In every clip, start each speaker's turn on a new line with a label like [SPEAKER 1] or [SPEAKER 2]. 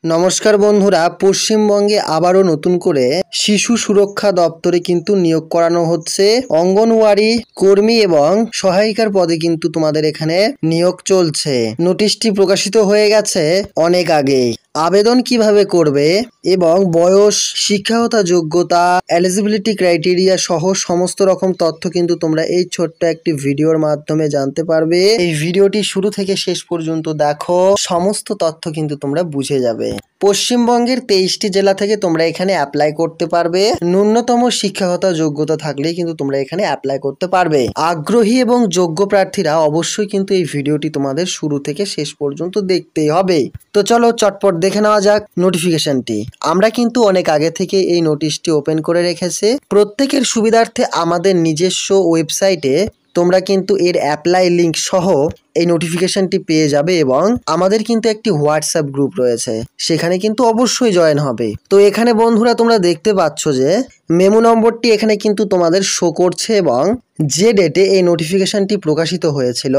[SPEAKER 1] নমস্কার বন্ধুরা, পশ্চিমবঙ্গে আবারও নতুন করে শিশু সুরক্ষা দপ্তরে কিন্তু নিয়োগ করানো হচ্ছে। অঙ্গনওয়াড়ি কর্মী এবং সহায়িকার পদে কিন্তু তোমাদের এখানে নিয়োগ চলছে। নোটিশটি প্রকাশিত হয়ে গেছে অনেক আগেই। আবেদন কিভাবে করবে এবং বয়স, শিক্ষাগত যোগ্যতা, এলিজিবিলিটি ক্রাইটেরিয়া সহ সমস্ত রকম তথ্য কিন্তু তোমরা এই ছোট্ট একটি ভিডিওর মাধ্যমে জানতে পারবে। এই ভিডিওটি শুরু থেকে শেষ পর্যন্ত দেখো, সমস্ত তথ্য কিন্তু তোমরা বুঝে যাবে। পশ্চিমবঙ্গের 23টি জেলা থেকে তোমরা এখানে অ্যাপ্লাই করতে পারবে। ন্যূনতম শিক্ষাগত যোগ্যতা থাকলেই কিন্তু তোমরা এখানে অ্যাপ্লাই করতে পারবে। আগ্রহী এবং যোগ্য প্রার্থীরা অবশ্যই কিন্তু এই ভিডিওটি তোমাদের শুরু থেকে শেষ পর্যন্ত দেখতেই হবে। তো চলো চটপট দেখে নেওয়া যাক নোটিফিকেশনটি। আমরা কিন্তু অনেক আগে থেকে এই নোটিশটি ওপেন করে রেখেছি। প্রত্যেকের সুবিধার্থে আমাদের নিজস্ব ওয়েবসাইটে তোমরা কিন্তু এর অ্যাপ্লাই লিঙ্ক সহ এই নোটিফিকেশনটি পেয়ে যাবে এবং আমাদের কিন্তু একটি হোয়াটসঅ্যাপ গ্রুপ রয়েছে, সেখানে কিন্তু অবশ্যই জয়েন হবে। তো এখানে বন্ধুরা তোমরা দেখতে পাচ্ছ যে মেমো নম্বরটি এখানে কিন্তু তোমাদের শো করছে এবং যে ডেটে এই নোটিফিকেশনটি প্রকাশিত হয়েছিল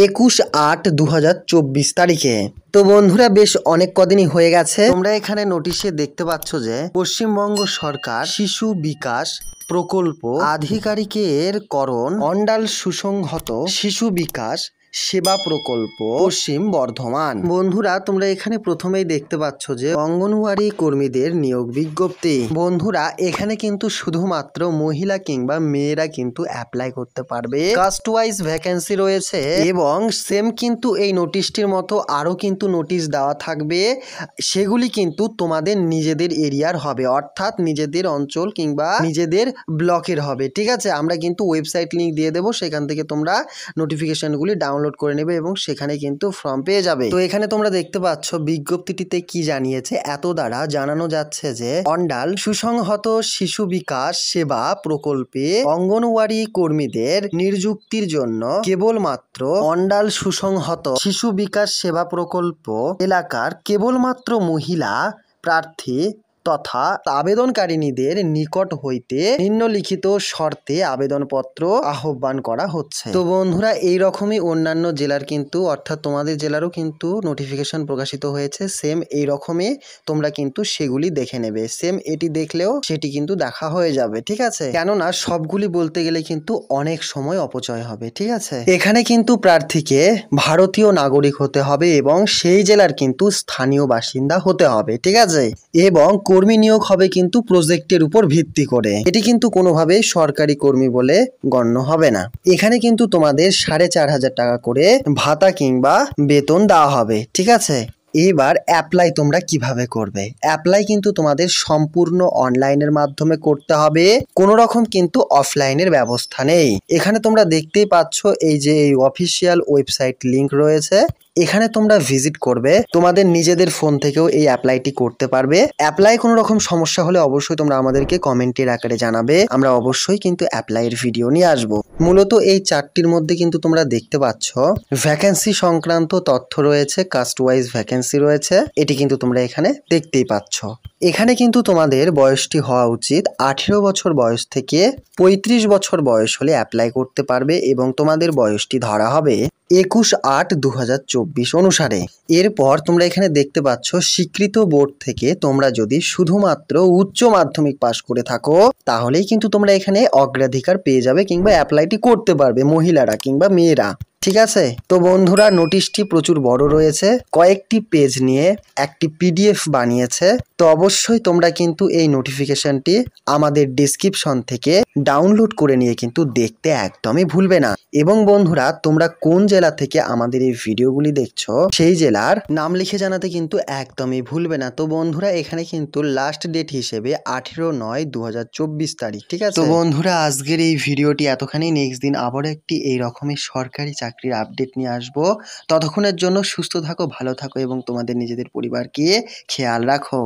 [SPEAKER 1] 21/8/2024 তারিখে। তো বন্ধুরা বেশ অনেক কদিনই হয়ে গেছে। তোমরা এখানে নোটিশে দেখতে পাচ্ছ যে পশ্চিমবঙ্গ সরকার শিশু বিকাশ প্রকল্প আধিকারিকের করণ অন্ডাল সুসংহত শিশু বিকাশ সেবা প্রকল্প পশ্চিম বর্ধমান। বন্ধুরা তোমরা এখানে প্রথমেই দেখতে পাচ্ছ যে অঙ্গনওয়াড়ি কর্মীদের নিয়োগ বিজ্ঞপ্তি। বন্ধুরা এখানে কিন্তু শুধুমাত্র মহিলা কিংবা মেয়েরা কিন্তু অ্যাপ্লাই করতে পারবে। কাস্ট ওয়াইজ ভ্যাকেন্সি রয়েছে এবং সেম কিন্তু এই নোটিশটির মতো আরও কিন্তু নোটিশ দেওয়া থাকবে। সেগুলি কিন্তু তোমাদের নিজেদের এরিয়ার হবে, অর্থাৎ নিজেদের অঞ্চল কিংবা নিজেদের ব্লকের হবে। ঠিক আছে, আমরা কিন্তু ওয়েবসাইট লিঙ্ক দিয়ে দেবো, সেখান থেকে তোমরা নোটিফিকেশনগুলি ডাউনলোড করে নেবে এবং সেখানে কিন্তু ফর্ম পেয়ে যাবে। তো এখানে তোমরা দেখতে পাচ্ছ বিজ্ঞপ্তিটিতে কি জানিয়েছে। এত দ্বারা জানানো যাচ্ছে যে অন্ডাল সুসংহত শিশু বিকাশ সেবা প্রকল্পে অঙ্গনওয়াড়ি কর্মীদের নিযুক্তির জন্য কেবলমাত্র অন্ডাল সুসংহত শিশু বিকাশ সেবা প্রকল্প এলাকার কেবলমাত্র মহিলা প্রার্থী তথা আবেদনকারিনীদের নিকট হইতে নিম্নলিখিত শর্তে আবেদনপত্র আহ্বান করা হচ্ছে। তো বন্ধুরা এই রকমই অন্যান্য জেলার কিন্তু, অর্থাৎ তোমাদের জেলারও কিন্তু নোটিফিকেশন প্রকাশিত হয়েছে সেম এই রকমই। তোমরা কিন্তু সেগুলি দেখে নেবে। সেম এটি দেখলেও সেটি কিন্তু দেখা হয়ে যাবে। ঠিক আছে, কেননা সবগুলি বলতে গেলে কিন্তু অনেক সময় অপচয় হবে। ঠিক আছে, এখানে কিন্তু প্রার্থীকে ভারতীয় নাগরিক হতে হবে এবং সেই জেলার কিন্তু স্থানীয় বাসিন্দা হতে হবে। ঠিক আছে, এবং কর্মী নিয়োগ হবে কিন্তু প্রজেক্টের উপর ভিত্তি করে। এটি কিন্তু কোনোভাবেই সরকারি কর্মী বলে গণ্য হবে না। এখানে কিন্তু তোমাদের 4,500 টাকা করে ভাতা কিংবা বেতন দেওয়া হবে। ঠিক আছে, এবার অ্যাপ্লাই তোমরা কিভাবে করবে। অ্যাপ্লাই কিন্তু তোমাদের সম্পূর্ণ অনলাইনের মাধ্যমে করতে হবে, কোনো রকম কিন্তু অফলাইনের ব্যবস্থা নেই। এখানে তোমরা দেখতেই পাচ্ছ এই যে এই অফিসিয়াল ওয়েবসাইট লিংক রয়েছে, এখানে তোমরা ভিজিট করবে। তোমাদের নিজেদের ফোন থেকেও এই অ্যাপ্লাইটি করতে পারবে। অ্যাপ্লাই কোনো রকম সমস্যা হলে অবশ্যই তোমরা আমাদেরকে কমেন্টের আকারে জানাবে, আমরা অবশ্যই কিন্তু অ্যাপ্লাইয়ের ভিডিও নিয়ে আসবো। মূলত এই চারটির মধ্যে কিন্তু তোমরা দেখতে পাচ্ছ ভ্যাকেন্সি সংক্রান্ত তথ্য রয়েছে, কাস্ট ওয়াইজ ভ্যাকেন্সি রয়েছে, এটি কিন্তু তোমরা এখানে দেখতেই পাচ্ছ। এখানে কিন্তু তোমাদের বয়সটি হওয়া উচিত 18 বছর বয়স থেকে 35 বছর বয়স হলে অ্যাপ্লাই করতে পারবে এবং তোমাদের বয়সটি ধরা হবে 21/8/2024 অনুসারে। এরপর তোমরা এখানে দেখতে পাচ্ছ স্বীকৃত বোর্ড থেকে তোমরা যদি শুধুমাত্র উচ্চ মাধ্যমিক পাশ করে থাকো তাহলেই কিন্তু তোমরা এখানে অগ্রাধিকার পেয়ে যাবে কিংবা অ্যাপ্লাইটি করতে পারবে, মহিলারা কিংবা মেয়েরা। ঠিক আছে, তো বন্ধুরা নোটিশটি প্রচুর বড় রয়েছে, কয়েকটি পেজ নিয়ে একটি পিডিএফ বানিয়েছে। তো অবশ্যই তোমরা কিন্তু এই নোটিফিকেশনটি আমাদের ডেসক্রিপশন থেকে ডাউনলোড করে নিয়ে কিন্তু দেখতে একদমই ভুলবে না। এবং বন্ধুরা তোমরা কোন জেলা থেকে আমাদের এই ভিডিওগুলি দেখছো সেই জেলার নাম লিখে জানাতে কিন্তু একদমই ভুলবে না। তো বন্ধুরা এখানে কিন্তু লাস্ট ডেট হিসেবে 18/9/2024 তারিখ। ঠিক আছে, তো বন্ধুরা আজকের এই ভিডিওটি এতখানি। নেক্সট দিন আবারও একটি এই রকমই সরকারি চাকরির আপডেট নিয়ে আসবো। ততক্ষণের জন্য সুস্থ থাকো, ভালো থাকো এবং তোমাদের নিজেদের পরিবারকে খেয়াল রাখো।